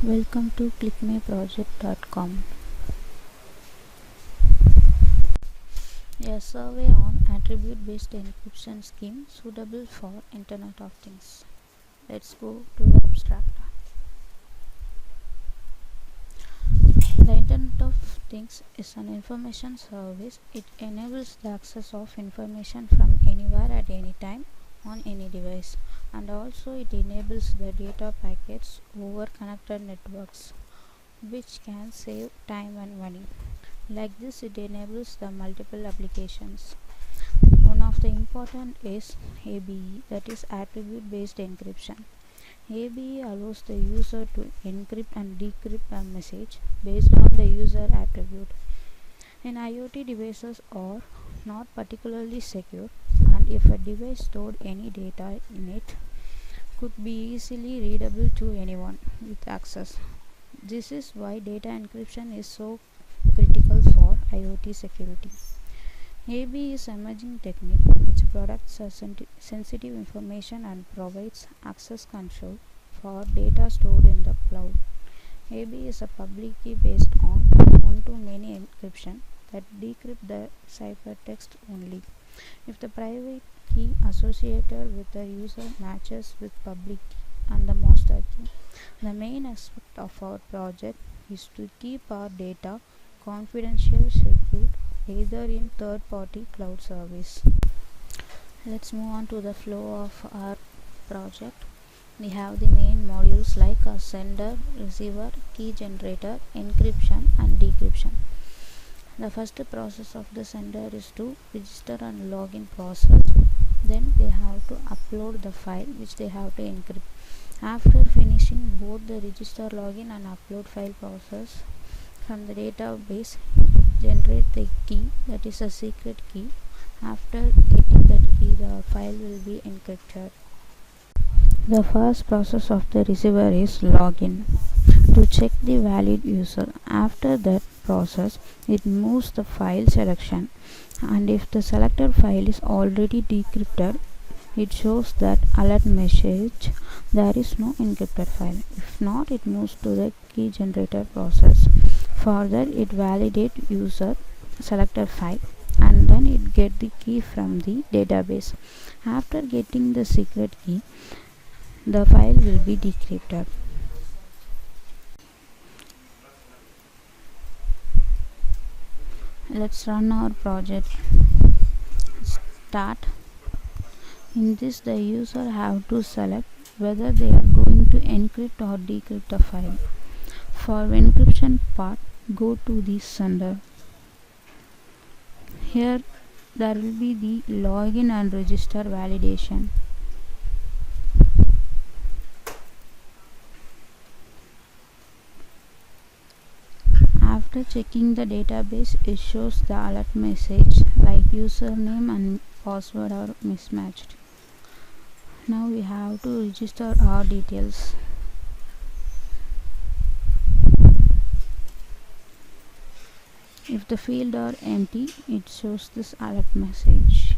Welcome to ClickMyProject.com. A survey on attribute-based encryption scheme suitable for Internet of Things. Let's go to the abstract. The Internet of Things is an information service. It enables the access of information from anywhere at any time on any device, and also it enables the data packets over connected networks, which can save time and money. Like this, it enables the multiple applications. One of the important is ABE, that is attribute based encryption. ABE allows the user to encrypt and decrypt a message based on the user attribute. In IoT, devices are not particularly secure, and if a device stored any data in it could be easily readable to anyone with access. This is why data encryption is so critical for IoT security. AB is an emerging technique which protects sensitive information and provides access control for data stored in the cloud. AB is a public key based on one-to-many encryption that decrypts the ciphertext only. If the private key associated with the user matches with public key and the master key, the main aspect of our project is to keep our data confidential, secured either in third-party cloud service. Let's move on to the flow of our project. We have the main modules like a sender, receiver, key generator, encryption and decryption. The first process of the sender is to register and login process. Then they have to upload the file which they have to encrypt. After finishing both the register, login and upload file process from the database, generate the key, that is a secret key. After getting that key, the file will be encrypted. The first process of the receiver is login to check the valid user. After that process, it moves the file selection, and if the selected file is already decrypted, it shows that alert message there is no encrypted file. If not, it moves to the key generator process. Further, it validates user selected file, and then it gets the key from the database. After getting the secret key, the file will be decrypted. Let's run our project. Start. In this, the user have to select whether they are going to encrypt or decrypt the file. For encryption part, go to the sender. Here there will be the login and register validation. After checking the database, it shows the alert message like username and password are mismatched. Now we have to register our details. If the fields are empty, it shows this alert message.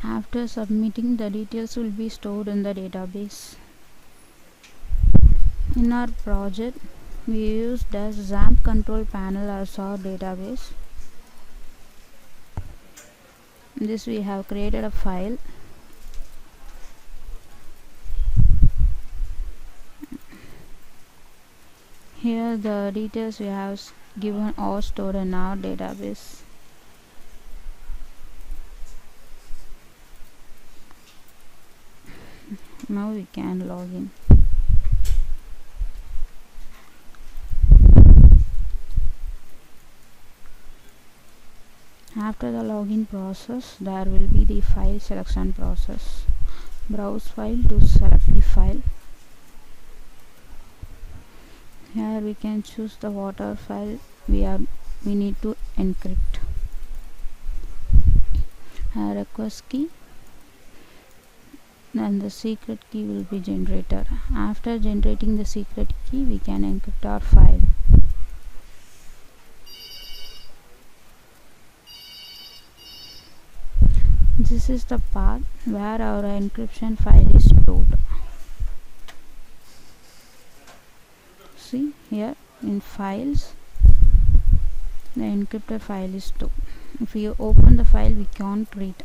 After submitting, the details will be stored in the database. In our project, we used the XAMPP control panel as our database. In this, we have created a file. Here the details we have given are stored in our database. Now we can log in. After the login process, there will be the file selection process. Browse file to select the file. Here we can choose the water file we need to encrypt. a request key, and the secret key will be generated. After generating the secret key, we can encrypt our file. This is the path where our encryption file is stored. See here in files, the encrypted file is stored. If you open the file, we can't read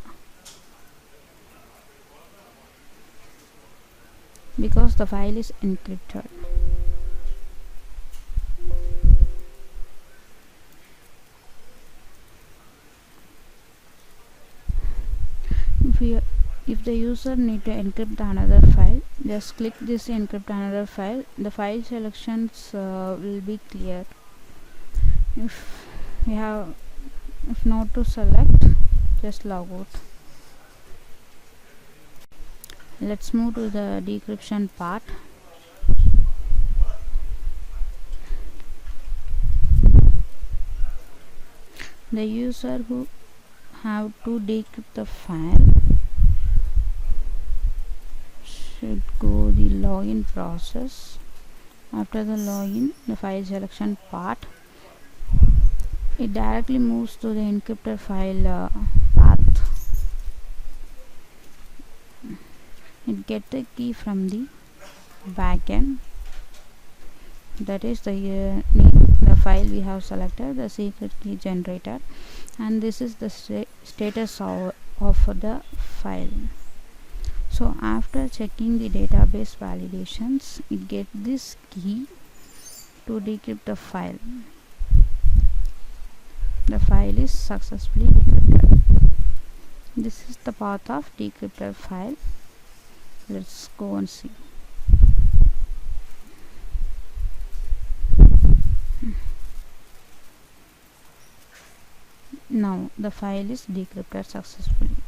because the file is encrypted. If the user need to encrypt another file, just click this encrypt another file. The file selections will be clear. If not to select, just log out. Let's move to the decryption part. The user who have to decrypt the file should go the login process. After the login, the file selection part, it directly moves to the encrypted file path. It gets the key from the backend, that is the file we have selected, the secret key generated, and this is the status of the file. So after checking the database validations, it gets this key to decrypt the file. The file is successfully decrypted. This is the path of decrypted file. Let's go and see. Now the file is decrypted successfully.